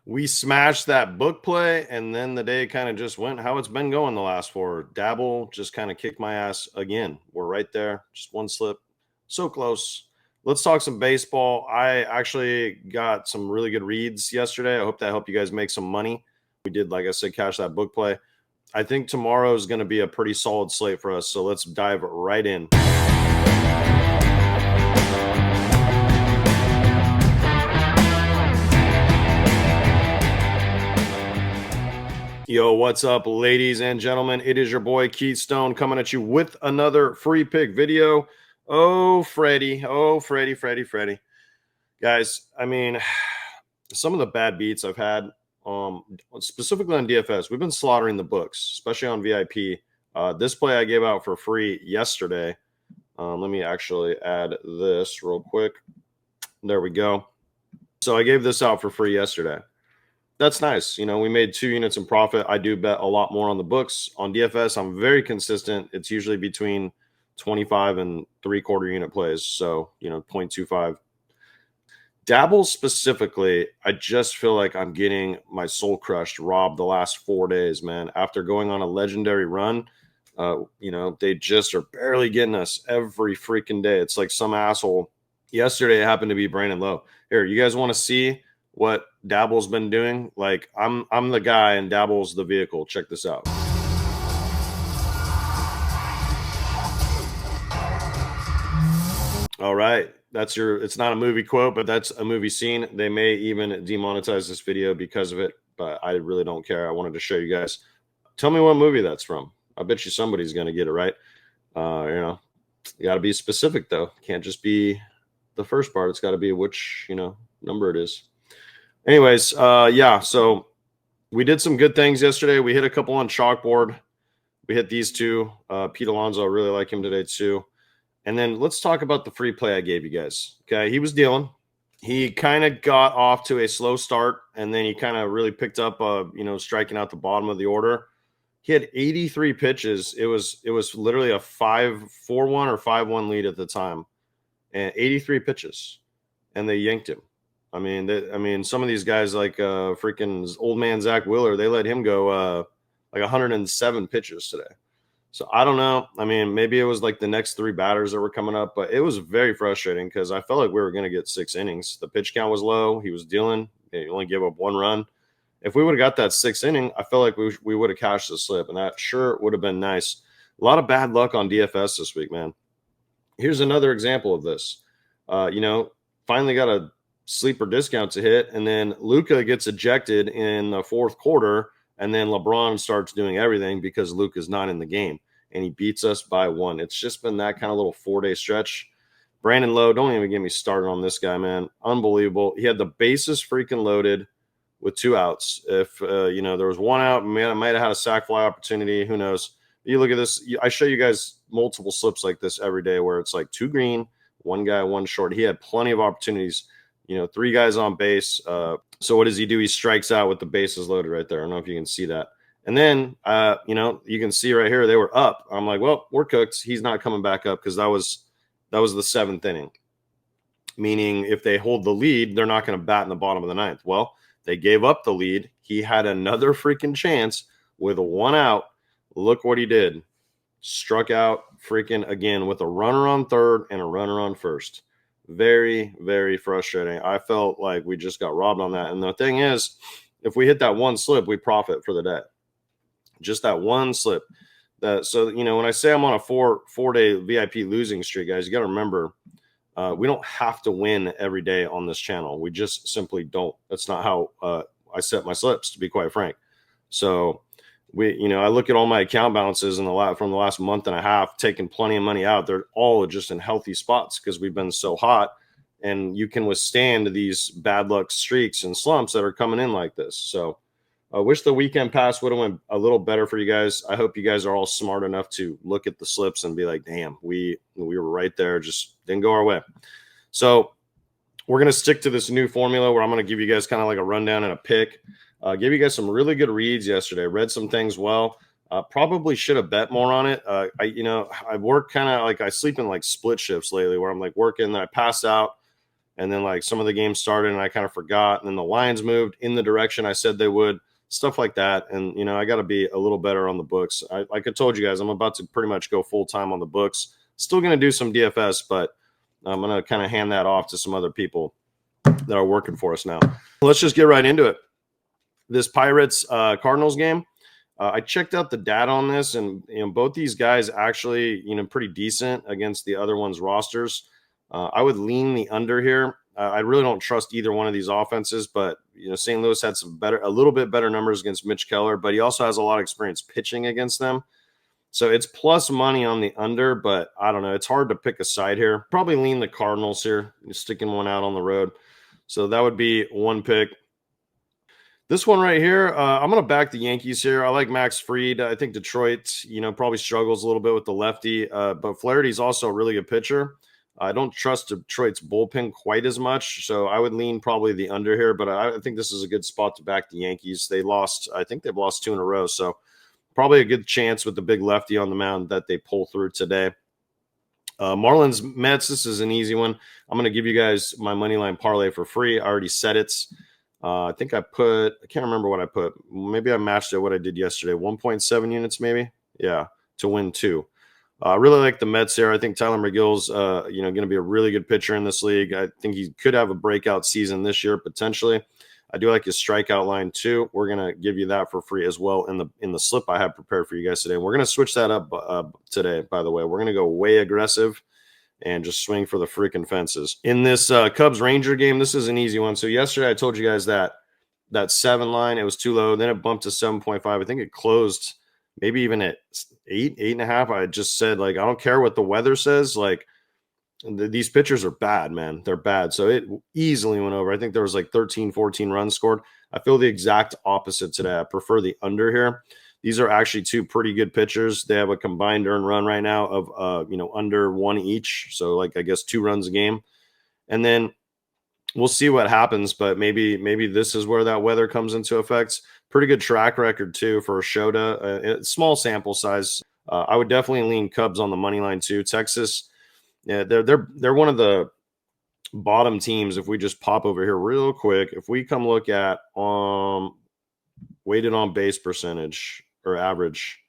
We smashed that book play, and then the day kind of just went how it's been going the last four. Dabble just kind of kicked my ass again. We're right there, just one slip, so close. Let's talk some baseball. I actually got some really good reads yesterday. I hope that helped you guys make some money. We did, like I said, cash that book play. I think tomorrow is going to be a pretty solid slate for us, so let's dive right in. Yo, what's up, ladies and gentlemen? It is your boy Keystone coming at you with another free pick video. Oh, Freddie. Freddie. Guys, I mean, some of the bad beats I've had, specifically on DFS, we've been slaughtering the books, especially on VIP. This play I gave out for free yesterday. Let me actually add this real quick. There we go. So I gave this out for free yesterday. That's nice. You know, we made 2 units in profit. I do bet a lot more on the books. On DFS, I'm very consistent. It's usually between 25 and 3/4 unit plays. So, 0.25. Dabble specifically, I just feel like I'm getting my soul crushed, robbed the last 4 days, man. After going on a legendary run, they just are barely getting us every freaking day. It's like some asshole. Yesterday, it happened to be Brandon Lowe. Here, you guys want to see what Dabble's been doing? Like, I'm the guy and Dabble's the vehicle. Check this out. All right. It's not a movie quote, but that's a movie scene. They may even demonetize this video because of it, but I really don't care. I wanted to show you guys. Tell me what movie that's from. I bet you somebody's going to get it right. You got to be specific though. Can't just be the first part. It's got to be which, number it is. Anyways, so we did some good things yesterday. We hit a couple on chalkboard. We hit these two. Pete Alonso, I really like him today too. And then let's talk about the free play I gave you guys. Okay, he was dealing. He kind of got off to a slow start, and then he kind of really picked up, striking out the bottom of the order. He had 83 pitches. It was literally a 5-4-1 or 5-1 lead at the time, and 83 pitches, and they yanked him. I mean, some of these guys like freaking old man Zach Wheeler, they let him go like 107 pitches today. So I don't know. I mean, maybe it was like the next 3 batters that were coming up, but it was very frustrating because I felt like we were going to get 6 innings. The pitch count was low. He was dealing. He only gave up 1 run. If we would have got that 6th inning, I feel like we would have cashed the slip, and that sure would have been nice. A lot of bad luck on DFS this week, man. Here's another example of this. Finally got a sleeper discount to hit, and then Luka gets ejected in the 4th quarter, and then LeBron starts doing everything because Luka's not in the game, and he beats us by 1. It's just been that kind of little 4-day stretch. Brandon Lowe, don't even get me started on this guy, man. Unbelievable. He had the bases freaking loaded with 2 outs. If there was 1 out, man, I might have had a sac fly opportunity. Who knows? You look at this. I show you guys multiple slips like this every day where it's like 2 green, 1 guy, 1 short. He had plenty of opportunities. 3 guys on base. So what does he do? He strikes out with the bases loaded right there. I don't know if you can see that. And then, you can see right here, they were up. I'm like, well, we're cooked. He's not coming back up because that was the 7th inning. Meaning if they hold the lead, they're not going to bat in the bottom of the 9th. Well, they gave up the lead. He had another freaking chance with 1 out. Look what he did. Struck out freaking again with a runner on 3rd and a runner on 1st. Very, very frustrating. I felt like we just got robbed on that. And the thing is, if we hit that 1 slip, we profit for the day. Just that 1 slip. So when I say I'm on a 4-day VIP losing streak, guys, you got to remember, we don't have to win every day on this channel. We just simply don't. That's not how I set my slips, to be quite frank. So I look at all my account balances from the last month and a half, taking plenty of money out. They're all just in healthy spots because we've been so hot, and you can withstand these bad luck streaks and slumps that are coming in like this. So I wish the weekend pass would have went a little better for you guys. I hope you guys are all smart enough to look at the slips and be like, damn, we were right there. Just didn't go our way. So we're going to stick to this new formula where I'm going to give you guys kind of like a rundown and a pick. Gave you guys some really good reads yesterday. Read some things well. Probably should have bet more on it. I work kind of like I sleep in like split shifts lately where I'm like working, then I pass out, and then like some of the games started and I kind of forgot, and then the lines moved in the direction I said they would, stuff like that. And I got to be a little better on the books. Like I told you guys, I'm about to pretty much go full time on the books. Still going to do some DFS, but I'm going to kind of hand that off to some other people that are working for us now. Let's just get right into it. This Pirates Cardinals game. I checked out the data on this, and both these guys actually pretty decent against the other one's rosters. I would lean the under here. I really don't trust either one of these offenses, but St. Louis had a little bit better numbers against Mitch Keller, but he also has a lot of experience pitching against them. So it's plus money on the under, but I don't know. It's hard to pick a side here. Probably lean the Cardinals here, sticking one out on the road. So that would be one pick. This one right here, I'm going to back the Yankees here. I like Max Fried. I think Detroit, probably struggles a little bit with the lefty, but Flaherty's also a really good pitcher. I don't trust Detroit's bullpen quite as much, so I would lean probably the under here, but I think this is a good spot to back the Yankees. I think they've lost 2 in a row, so probably a good chance with the big lefty on the mound that they pull through today. Marlins Mets, this is an easy one. I'm going to give you guys my money line parlay for free. I already said it. I think I can't remember what I put. Maybe I matched it what I did yesterday. 1.7 units maybe. Yeah, to win 2. I really like the Mets here. I think Tyler McGill's, going to be a really good pitcher in this league. I think he could have a breakout season this year potentially. I do like his strikeout line too. We're going to give you that for free as well in the slip I have prepared for you guys today. We're going to switch that up today, by the way. We're going to go way aggressive and just swing for the freaking fences. In this Cubs-Ranger game, this is an easy one. So yesterday I told you guys that 7 line, it was too low. Then it bumped to 7.5. I think it closed maybe even at 8.5. I just said, like, I don't care what the weather says. Like, these pitchers are bad, man. They're bad. So it easily went over. I think there was like 13, 14 runs scored. I feel the exact opposite today. I prefer the under here. These are actually 2 pretty good pitchers. They have a combined earned run right now of under 1 each. So like I guess 2 runs a game. And then we'll see what happens, but maybe this is where that weather comes into effect. Pretty good track record too for Shota. Small sample size. I would definitely lean Cubs on the money line too. Texas, yeah, they're one of the bottom teams. If we just pop over here real quick, if we come look at weighted on base percentage or average,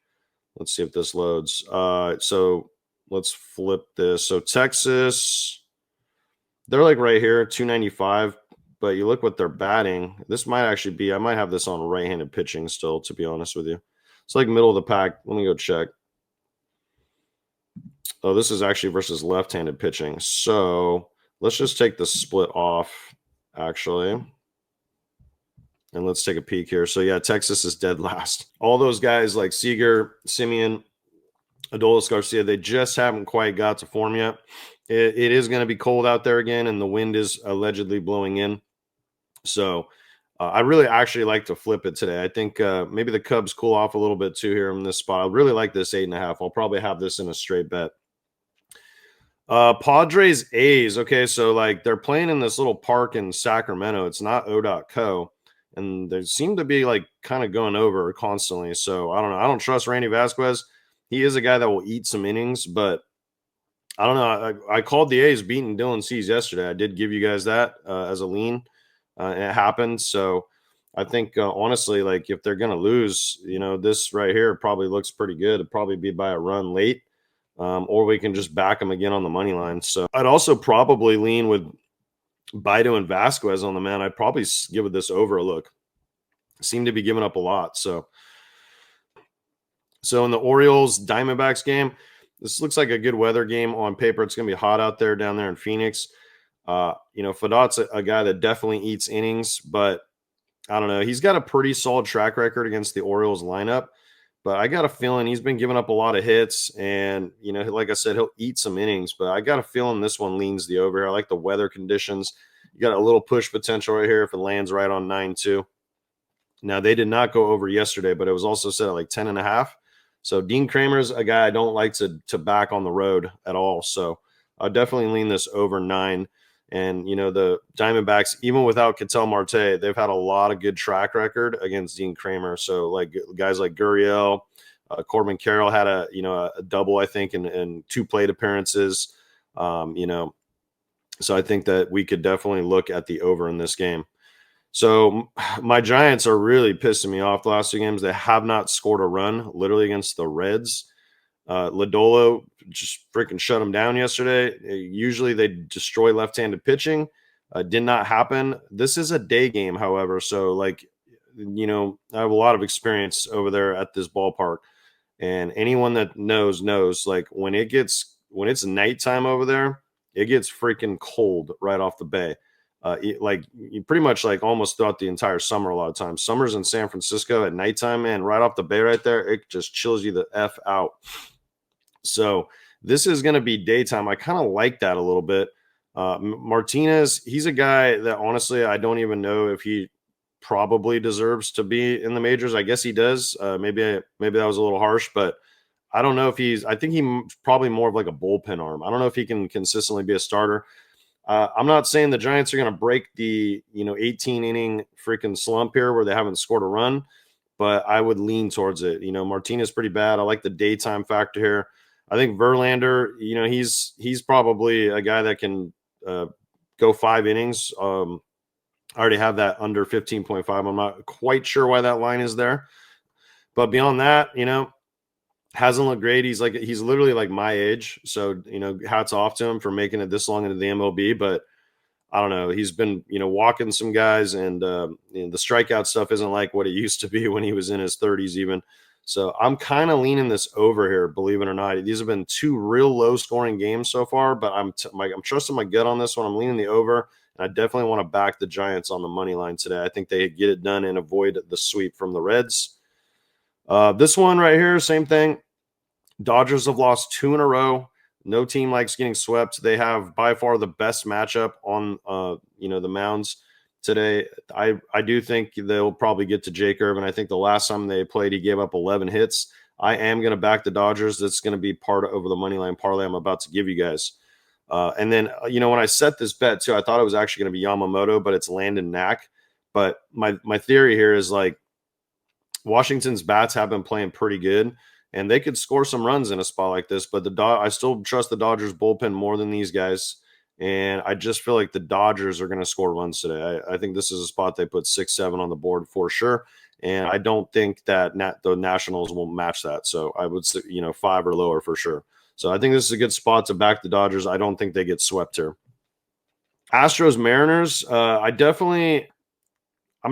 let's see if this loads. So let's flip this. So Texas, they're like right here, 295. But you look what they're batting. This might actually be, I might have this on right-handed pitching still, to be honest with you. It's like middle of the pack. Let me go check. Oh, this is actually versus left-handed pitching. So let's just take the split off, actually. And let's take a peek here. So, yeah, Texas is dead last. All those guys like Seager, Simeon, Adolis Garcia, they just haven't quite got to form yet. It is going to be cold out there again, and the wind is allegedly blowing in. So I really actually like to flip it today. I think maybe the Cubs cool off a little bit too here in this spot. I really like this 8.5. I'll probably have this in a straight bet. Padres A's. Okay, so like they're playing in this little park in Sacramento. It's not O.co. And they seem to be like kind of going over constantly. So I don't know. I don't trust Randy Vasquez. He is a guy that will eat some innings, but I don't know. I called the A's beating Dylan Cease yesterday. I did give you guys that as a lean, and it happened. So I think honestly, like if they're going to lose, this right here probably looks pretty good. It'd probably be by a run late, or we can just back them again on the money line. So I'd also probably lean with Bido and Vasquez on the man. I'd probably give this over a look. Seem to be giving up a lot. So in the Orioles Diamondbacks game, this looks like a good weather game on paper. It's going to be hot out there down there in Phoenix. Fadot's a guy that definitely eats innings, but I don't know. He's got a pretty solid track record against the Orioles lineup, but I got a feeling he's been giving up a lot of hits, and like I said, he'll eat some innings. But I got a feeling this one leans the over here. I like the weather conditions. You got a little push potential right here if it lands right on 9-2. Now they did not go over yesterday, but it was also set at like 10.5. So Dean Kramer's a guy I don't like to back on the road at all. So I'll definitely lean this over 9. And, the Diamondbacks, even without Ketel Marte, they've had a lot of good track record against Dean Kramer. So like guys like Gurriel, Corbin Carroll had a double, I think, in 2 plate appearances. So I think that we could definitely look at the over in this game. So my Giants are really pissing me off the last 2 games. They have not scored a run, literally against the Reds. Lodolo just freaking shut them down yesterday. Usually they destroy left-handed pitching. Did not happen. This is a day game, however. So, like, I have a lot of experience over there at this ballpark. And anyone that knows, like, when it's nighttime over there, it gets freaking cold right off the bay. Like, you pretty much like almost throughout the entire summer. A lot of times, summers in San Francisco at nighttime, man, right off the bay, right there, it just chills you the f out. So this is going to be daytime. I kind of like that a little bit. Martinez, he's a guy that honestly I don't even know if he probably deserves to be in the majors. I guess he does. Maybe that was a little harsh, but I don't know if he's. I think he's probably more of like a bullpen arm. I don't know if he can consistently be a starter. I'm not saying the Giants are going to break the 18 inning freaking slump here where they haven't scored a run, but I would lean towards it. Martinez pretty bad. I like the daytime factor here. I think Verlander, he's probably a guy that can go 5 innings. I already have that under 15.5. I'm not quite sure why that line is there. But beyond that, hasn't looked great. He's literally like my age. So, hats off to him for making it this long into the MLB. But I don't know. He's been, walking some guys, and the strikeout stuff isn't like what it used to be when he was in his 30s even. So I'm kind of leaning this over here, believe it or not. These have been 2 real low scoring games so far, but I'm trusting my gut on this one. I'm leaning the over, and I definitely want to back the Giants on the money line today. I think they get it done and avoid the sweep from the Reds. This one right here, same thing. Dodgers have lost 2 in a row. No team likes getting swept. They have by far the best matchup on the mounds today. I do think they'll probably get to Jake Irvin. I think the last time they played, he gave up 11 hits. I am going to back the Dodgers. That's going to be part of over the money line parlay I'm about to give you guys. And then when I set this bet too, I thought it was actually going to be Yamamoto, but it's Landon Knack. But my theory here is like Washington's bats have been playing pretty good, and they could score some runs in a spot like this. But I still trust the Dodgers bullpen more than these guys. And I just feel like the Dodgers are going to score runs today. I think this is a spot they put 6-7 on the board for sure. And I don't think that the Nationals will match that. So I would say, 5 or lower for sure. So I think this is a good spot to back the Dodgers. I don't think they get swept here. Astros Mariners. I'm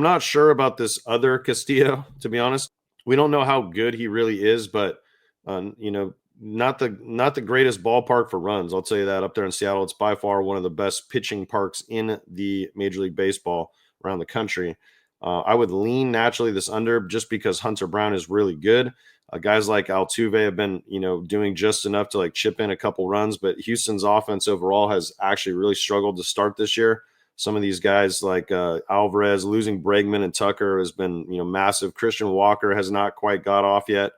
not sure about this other Castillo, to be honest. We don't know how good he really is, but not the greatest ballpark for runs. I'll tell you that. Up there in Seattle, it's by far one of the best pitching parks in the Major League Baseball around the country. I would lean naturally this under just because Hunter Brown is really good. Guys like Altuve have been, doing just enough to like chip in a couple runs, but Houston's offense overall has actually really struggled to start this year. Some of these guys like Alvarez, losing Bregman and Tucker has been, massive. Christian Walker has not quite got off yet.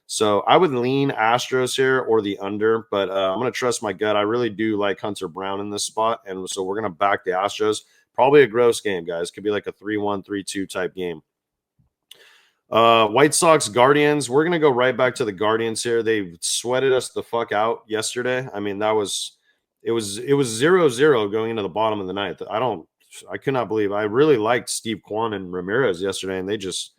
So I would lean Astros here or the under, but I'm going to trust my gut. I really do like Hunter Brown in this spot, and so we're going to back the Astros. Probably a gross game, guys. Could be like a 3-1, 3-2 type game. White Sox Guardians. We're going to go right back to the Guardians here. They sweated us the fuck out yesterday. I mean, it was 0-0 going into the bottom of the ninth. I could not believe. I really liked Steve Kwan and Ramirez yesterday, and they just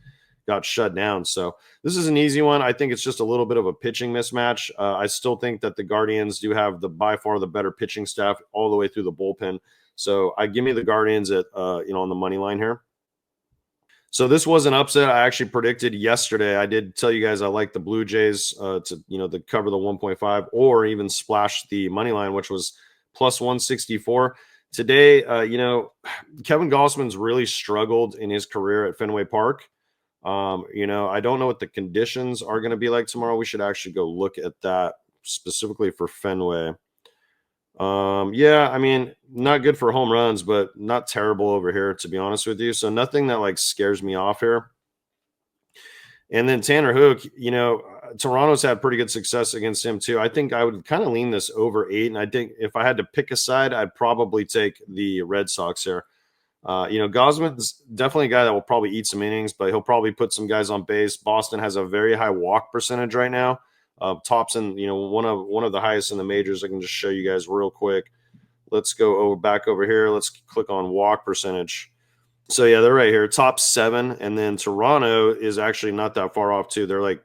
got shut down. So this is an easy one. I think it's just a little bit of a pitching mismatch. I still think that the Guardians do have by far the better pitching staff all the way through the bullpen. So give me the Guardians at on the money line here. So this was an upset I actually predicted yesterday. I did tell you guys I like the Blue Jays to cover the 1.5 or even splash the money line, which was plus 164. Today, Kevin Gausman's really struggled in his career at Fenway Park. I don't know what the conditions are going to be like tomorrow. We should actually go look at that specifically for Fenway. I mean, not good for home runs, but not terrible over here, to be honest with you. So nothing that like scares me off here. And then Tanner Hook, Toronto's had pretty good success against him too. I think I would kind of lean this over 8. And I think if I had to pick a side, I'd probably take the Red Sox here. Gausman's definitely a guy that will probably eat some innings, but he'll probably put some guys on base. Boston has a very high walk percentage right now. Tops in, one of the highest in the majors. I can just show you guys real quick. Let's go back over here. Let's click on walk percentage. So yeah, they're right here, top 7, and then Toronto is actually not that far off too. They're like,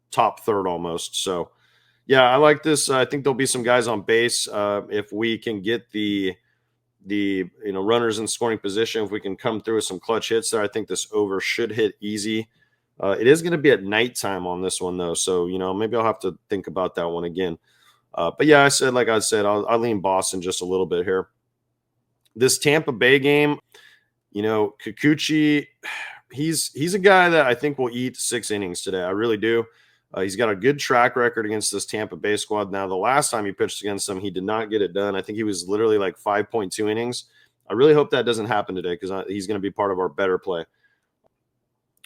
top third almost. So yeah, I like this. I think there'll be some guys on base if we can get the runners in scoring position. If we can come through with some clutch hits there, I think this over should hit easy. It is going to be at nighttime on this one though, so maybe I'll have to think about that one again. But yeah, like I said, I'll lean Boston just a little bit here. This Tampa Bay game, Kikuchi, he's a guy that I think will eat 6 innings today. I really do. He's got a good track record against this Tampa Bay squad. Now, the last time he pitched against them, he did not get it done. I think he was literally like 5.2 innings. I really hope that doesn't happen today because he's going to be part of our better play.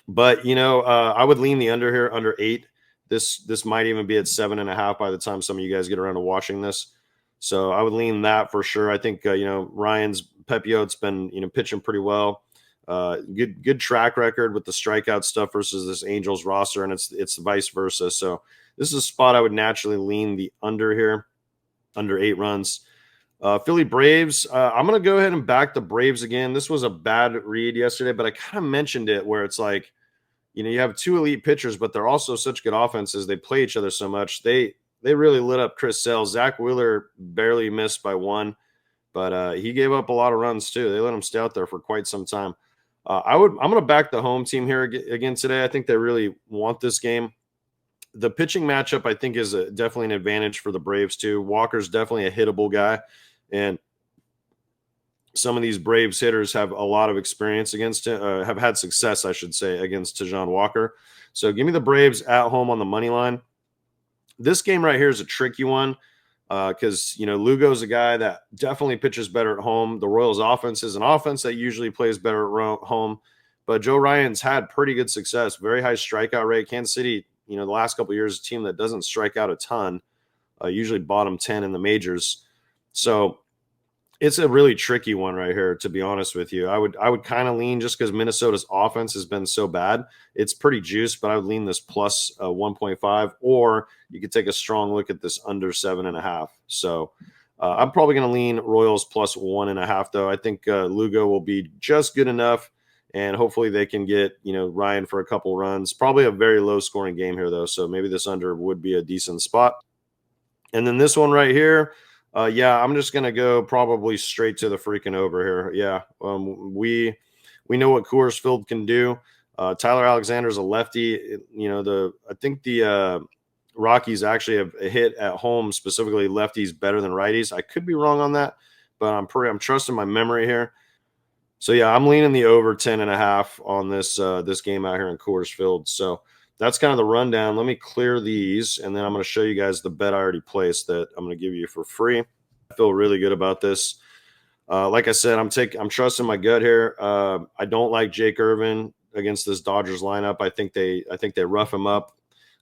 But, I would lean the under here, under 8. This might even be at 7.5 by the time some of you guys get around to watching this. So I would lean that for sure. I think, Ryan's Pepio's been, pitching pretty well. Good track record with the strikeout stuff versus this Angels roster, and it's vice versa. So this is a spot I would naturally lean the under here, under 8 runs. Philly Braves, I'm going to go ahead and back the Braves again. This was a bad read yesterday, but I kind of mentioned it where it's like, you have 2 elite pitchers, but they're also such good offenses. They play each other so much. They really lit up Chris Sale. Zach Wheeler barely missed by 1, but he gave up a lot of runs too. They let him stay out there for quite some time. I'm going to back the home team here again today. I think they really want this game. The pitching matchup, I think, is definitely an advantage for the Braves too. Walker's definitely a hittable guy, and some of these Braves hitters have a lot of experience against him, have had success, I should say, against Taijuan Walker. So give me the Braves at home on the money line. This game right here is a tricky one because, Lugo's a guy that definitely pitches better at home. The Royals offense is an offense that usually plays better at home. But Joe Ryan's had pretty good success, very high strikeout rate. Kansas City, the last couple of years, a team that doesn't strike out a ton, usually bottom 10 in the majors. So it's a really tricky one right here, to be honest with you. I would kind of lean, just because Minnesota's offense has been so bad. It's pretty juiced, but I would lean this plus 1.5, or you could take a strong look at this under 7.5. So I'm probably going to lean Royals plus 1.5, though. I think Lugo will be just good enough, and hopefully they can get Ryan for a couple runs. Probably a very low scoring game here, though, so maybe this under would be a decent spot. And then this one right here. Yeah, I'm just gonna go probably straight to the freaking over here. Yeah, we know what Coors Field can do. Tyler Alexander's a lefty. I think the Rockies actually have a hit at home, specifically lefties, better than righties. I could be wrong on that, but I'm trusting my memory here. So yeah, I'm leaning the over 10.5 on this game out here in Coors Field. So that's kind of the rundown. Let me clear these, and then I'm going to show you guys the bet I already placed that I'm going to give you for free. I feel really good about this. Like I said, I'm trusting my gut here. I don't like Jake Irvin against this Dodgers lineup. I think they rough him up.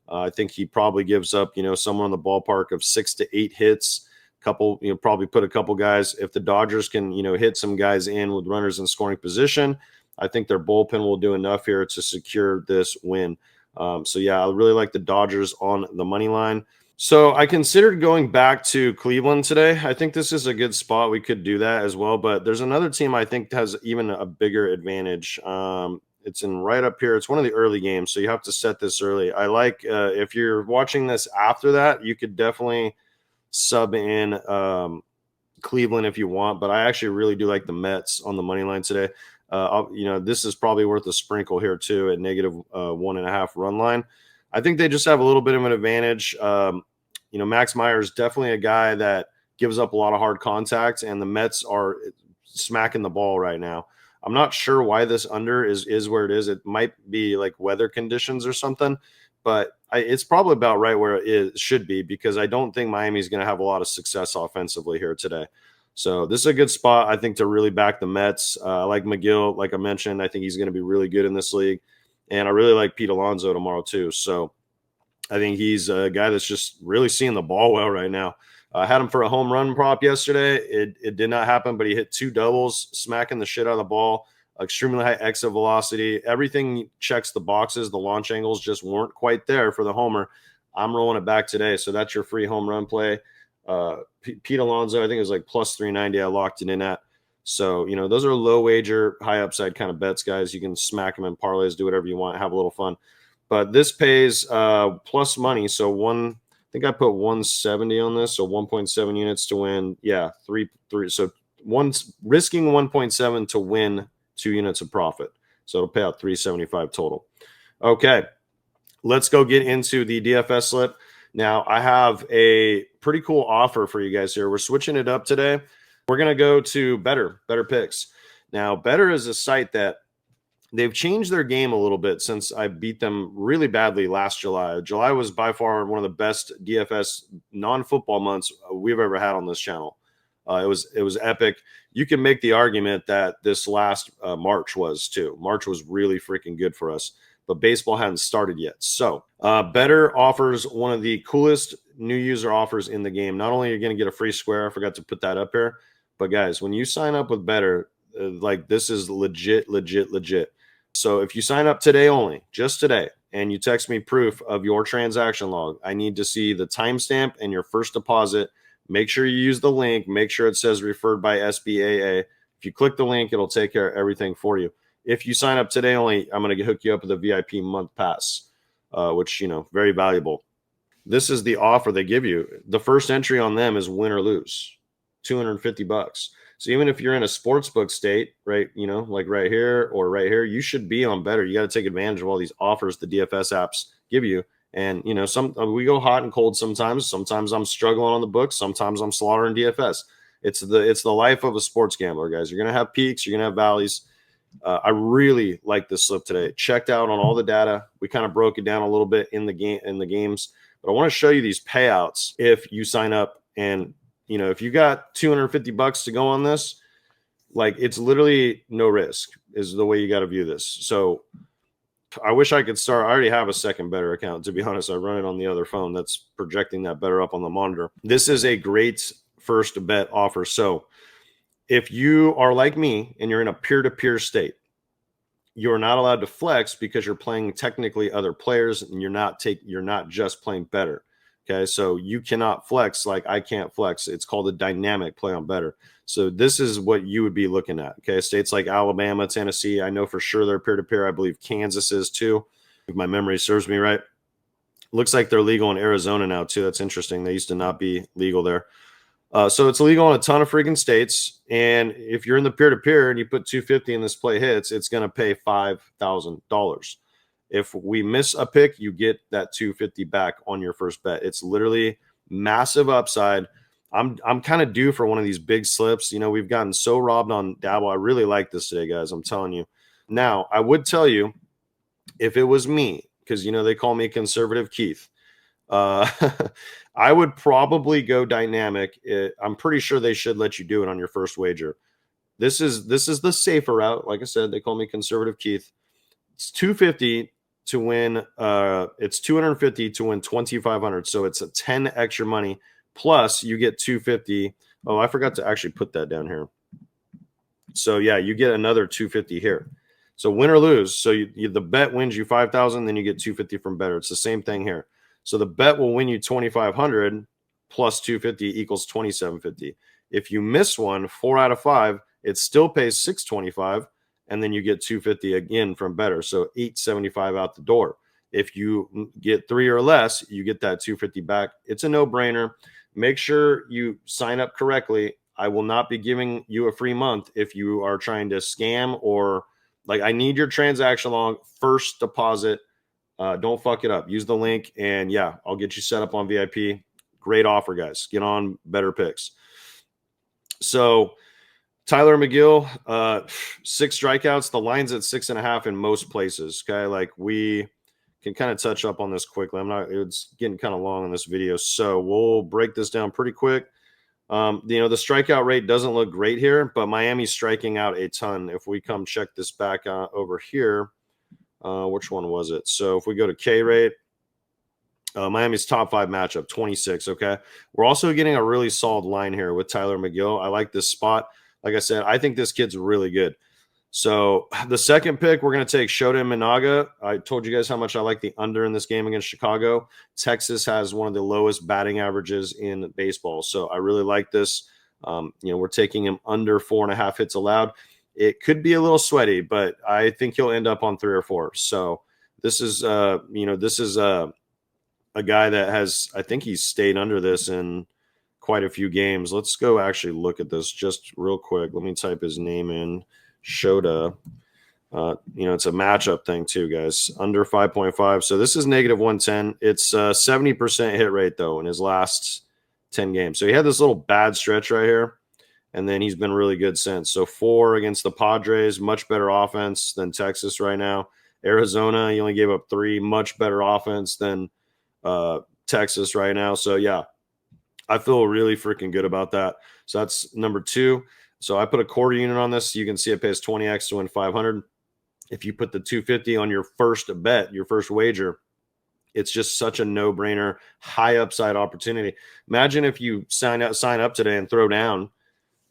I think he probably gives up, somewhere in the ballpark of 6 to 8 hits. Probably put a couple guys. If the Dodgers can, hit some guys in with runners in scoring position, I think their bullpen will do enough here to secure this win. So yeah, I really like the Dodgers on the money line. So I considered going back to Cleveland today. I think this is a good spot. We could do that as well, but there's another team I think has even a bigger advantage. It's in right up here. It's one of the early games, so you have to set this early. I like if you're watching this after that, you could definitely sub in Cleveland if you want, but I actually really do like the Mets on the money line today. This is probably worth a sprinkle here too at negative 1.5 run line. I think they just have a little bit of an advantage. Max Meyer is definitely a guy that gives up a lot of hard contact, and the Mets are smacking the ball right now. I'm not sure why this under is where it is. It might be like weather conditions or something, but it's probably about right where it should be, because I don't think Miami's going to have a lot of success offensively here today. So this is a good spot, I think, to really back the Mets. I like McGill, like I mentioned. I think he's going to be really good in this league. And I really like Pete Alonso tomorrow too. So I think he's a guy that's just really seeing the ball well right now. I had him for a home run prop yesterday. It did not happen, but he hit 2 doubles, smacking the shit out of the ball. Extremely high exit velocity. Everything checks the boxes. The launch angles just weren't quite there for the homer. I'm rolling it back today. So that's your free home run play. Pete Alonso, I think it was like plus 390. I locked it in at. So, you know, those are low wager, high upside kind of bets, guys. You can smack them in parlays, do whatever you want, have a little fun. But this pays plus money. So I think I put 170 on this. So 1.7 units to win. Yeah, three. So risking 1.7 to win 2 units of profit. So it'll pay out 375 total. Okay, let's go get into the DFS slip. Now, I have a pretty cool offer for you guys here. We're switching it up today. We're going to go to Better Picks. Now, Better is a site that they've changed their game a little bit since I beat them really badly last July. July was by far one of the best DFS non-football months we've ever had on this channel. It was epic. You can make the argument that this last March was too. March was really freaking good for us, but baseball hadn't started yet. So Better offers one of the coolest new user offers in the game. Not only are you going to get a free square, I forgot to put that up here, but guys, when you sign up with Better, like this is legit. So if you sign up today only, just today, and you text me proof of your transaction log, I need to see the timestamp and your first deposit. Make sure you use the link. Make sure it says referred by SBAA. If you click the link, it'll take care of everything for you. If you sign up today only, I'm going to hook you up with a VIP month pass, which, you know, very valuable. This is the offer they give you. The first entry on them is win or lose, $250. So even if you're in a sportsbook state, right, you know, like right here or right here, you should be on Better. You got to take advantage of all these offers the DFS apps give you. And, you know, we go hot and cold sometimes. Sometimes I'm struggling on the books. Sometimes I'm slaughtering DFS. It's the life of a sports gambler, guys. You're going to have peaks. You're going to have valleys. I really like this slip today. Checked out on all the data. We kind of broke it down a little bit in the games. But I want to show you these payouts if you sign up. And, you know, if you got $250 to go on this, like it's literally no risk is the way you got to view this. So I wish I could start. I already have a second Better account. To be honest, I run it on the other phone that's projecting that Better up on the monitor. This is a great first bet offer. So if you are like me and you're in a peer-to-peer state, you're not allowed to flex because you're playing technically other players and you're not just playing Better. Okay, so you cannot flex like I can't flex. It's called a dynamic play on Better. So this is what you would be looking at. Okay, states like Alabama, Tennessee, I know for sure they're peer-to-peer. I believe Kansas is too, if my memory serves me right. Looks like they're legal in Arizona now too. That's interesting. They used to not be legal there. So it's illegal in a ton of freaking states. And if you're in the peer-to-peer and you put $250 in this play hits, it's going to pay $5,000. If we miss a pick, you get that $250 back on your first bet. It's literally massive upside. I'm kind of due for one of these big slips. You know, we've gotten so robbed on Dabble. I really like this today, guys. I'm telling you. Now, I would tell you, if it was me, because, you know, they call me Conservative Keith, I would probably go dynamic. I'm pretty sure they should let you do it on your first wager. This is the safer route. Like I said, they call me Conservative Keith. It's $250 to win. It's $250 to win $2,500. So it's a 10 extra money. Plus, you get $250. Oh, I forgot to actually put that down here. So yeah, you get another $250 here. So win or lose. So the bet wins you $5,000, then you get $250 from Better. It's the same thing here. So the bet will win you $2,500 plus $250 equals $2,750. If you miss one, 4 out of 5, it still pays $625, and then you get $250 again from Better. So $875 out the door. If you get 3 or less, you get that $250 back. It's a no-brainer. Make sure you sign up correctly. I will not be giving you a free month if you are trying to scam or like I need your transaction log, first deposit. Don't fuck it up. Use the link, and yeah, I'll get you set up on VIP. Great offer, guys. Get on Better Picks. So Tyler McGill, 6 strikeouts. The line's at 6.5 in most places. Okay, like we can kind of touch up on this quickly. It's getting kind of long in this video, so we'll break this down pretty quick. You know, the strikeout rate doesn't look great here, but Miami's striking out a ton. If we come check this back over here, which one was it? So if we go to K rate, Miami's top 5 matchup, 26. Okay. We're also getting a really solid line here with Tyler McGill. I like this spot. Like I said, I think this kid's really good. So the second pick, we're going to take Shota Minaga. I told you guys how much I like the under in this game against Chicago. Texas has one of the lowest batting averages in baseball. So I really like this. We're taking him under 4.5 hits allowed. It could be a little sweaty, but I think he'll end up on 3 or 4. So this is, a guy that has, I think he's stayed under this in quite a few games. Let's go actually look at this just real quick. Let me type his name in. Shota. It's a matchup thing too, guys. Under 5.5. So this is negative 110. It's 70% hit rate though in his last 10 games. So he had this little bad stretch right here, and then he's been really good since. So 4 against the Padres, much better offense than Texas right now. Arizona, he only gave up 3, much better offense than Texas right now. So yeah, I feel really freaking good about that. So that's number 2. So I put a quarter unit on this. You can see it pays 20x to win 500. If you put the 250 on your first bet, your first wager, it's just such a no-brainer, high upside opportunity. Imagine if you sign up today and throw down,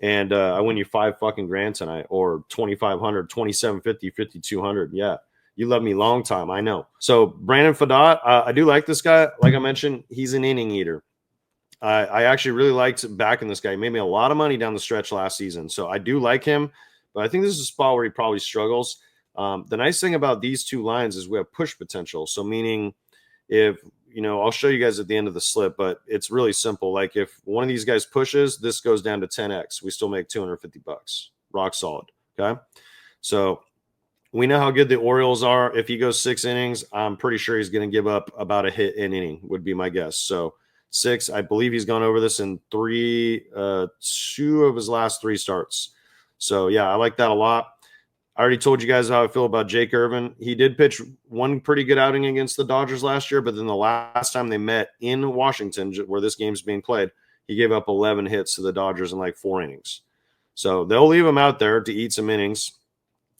and I win you 5 fucking grand tonight, or 2,500, 2,750, 5,200. Yeah, you love me long time, I know. So Brandon Fadot, I do like this guy. Like I mentioned, he's an inning eater. I actually really liked backing this guy. He made me a lot of money down the stretch last season. So I do like him, but I think this is a spot where he probably struggles. The nice thing about these 2 lines is we have push potential. So meaning if, I'll show you guys at the end of the slip, but it's really simple. Like if one of these guys pushes, this goes down to 10x. We still make $250. Rock solid. Okay. So we know how good the Orioles are. If he goes 6 innings, I'm pretty sure he's going to give up about a hit an inning would be my guess. So 6, I believe he's gone over this in 2 of his last 3 starts. So yeah, I like that a lot. I already told you guys how I feel about Jake Irvin. He did pitch one pretty good outing against the Dodgers last year, but then the last time they met in Washington, where this game's being played, he gave up 11 hits to the Dodgers in like 4 innings. So they'll leave him out there to eat some innings.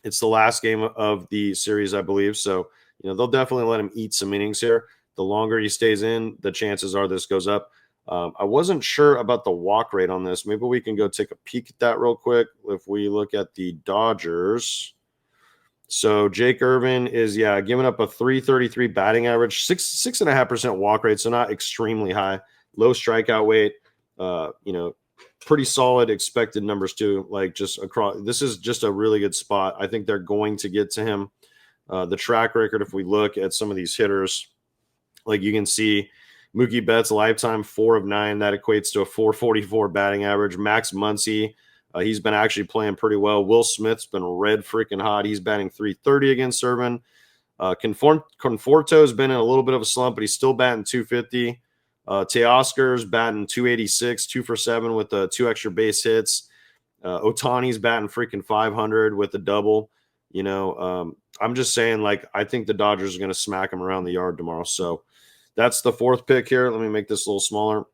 It's the last game of the series, I believe. So, they'll definitely let him eat some innings here. The longer he stays in, the chances are this goes up. I wasn't sure about the walk rate on this. Maybe we can go take a peek at that real quick. If we look at the Dodgers. So Jake Irvin is, giving up a 333 batting average, 6.5% walk rate. So not extremely high, low strikeout weight, pretty solid expected numbers too. Like just across, this is just a really good spot. I think they're going to get to him. The track record, if we look at some of these hitters, like you can see Mookie Betts lifetime 4 of 9. That equates to a 444 batting average. Max Muncy, he's been actually playing pretty well. Will Smith's been red freaking hot. He's batting 330 against Irvin. Conforto's been in a little bit of a slump, but he's still batting 250. Teoscar's batting 286, 2 for 7 with 2 extra base hits. Otani's batting freaking 500 with a double. I'm just saying, like, I think the Dodgers are going to smack him around the yard tomorrow. So that's the 4th pick here. Let me make this a little smaller.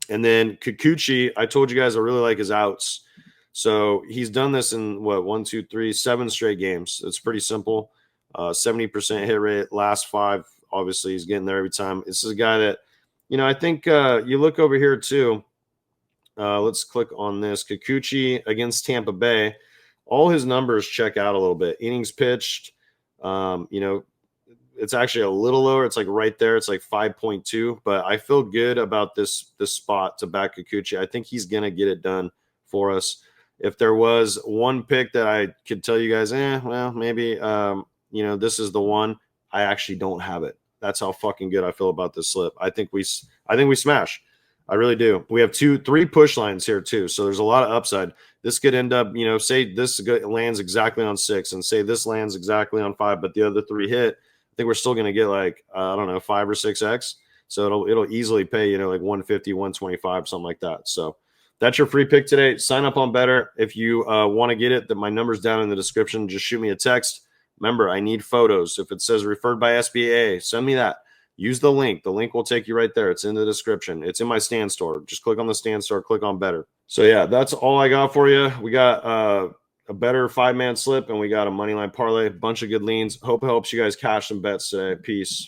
And then Kikuchi, I told you guys I really like his outs. So he's done this in 7 straight games. It's pretty simple. 70% hit rate, last 5. Obviously, he's getting there every time. This is a guy that, I think you look over here too. Let's click on this. Kikuchi against Tampa Bay. All his numbers check out a little bit. Innings pitched, it's actually a little lower. It's like right there. It's like 5.2. But I feel good about this spot to back Kikuchi. I think he's going to get it done for us. If there was one pick that I could tell you guys, maybe, this is the one. I actually don't have it. That's how fucking good I feel about this slip. I think we smash. I really do. We have 3 push lines here too. So there's a lot of upside. This could end up, say this lands exactly on 6 and say this lands exactly on 5, but the other 3 hit. I think we're still going to get like, 5 or 6x. So it'll easily pay, like 150, 125, something like that. So that's your free pick today. Sign up on Better. If you want to get it, my number's down in the description. Just shoot me a text. Remember, I need photos. If it says referred by SBA, send me that. Use the link. The link will take you right there. It's in the description. It's in my stand store. Just click on the stand store, click on Better. So yeah, that's all I got for you. We got a better 5-man slip, and we got a money line parlay, a bunch of good leans. Hope it helps you guys cash some bets today. Peace.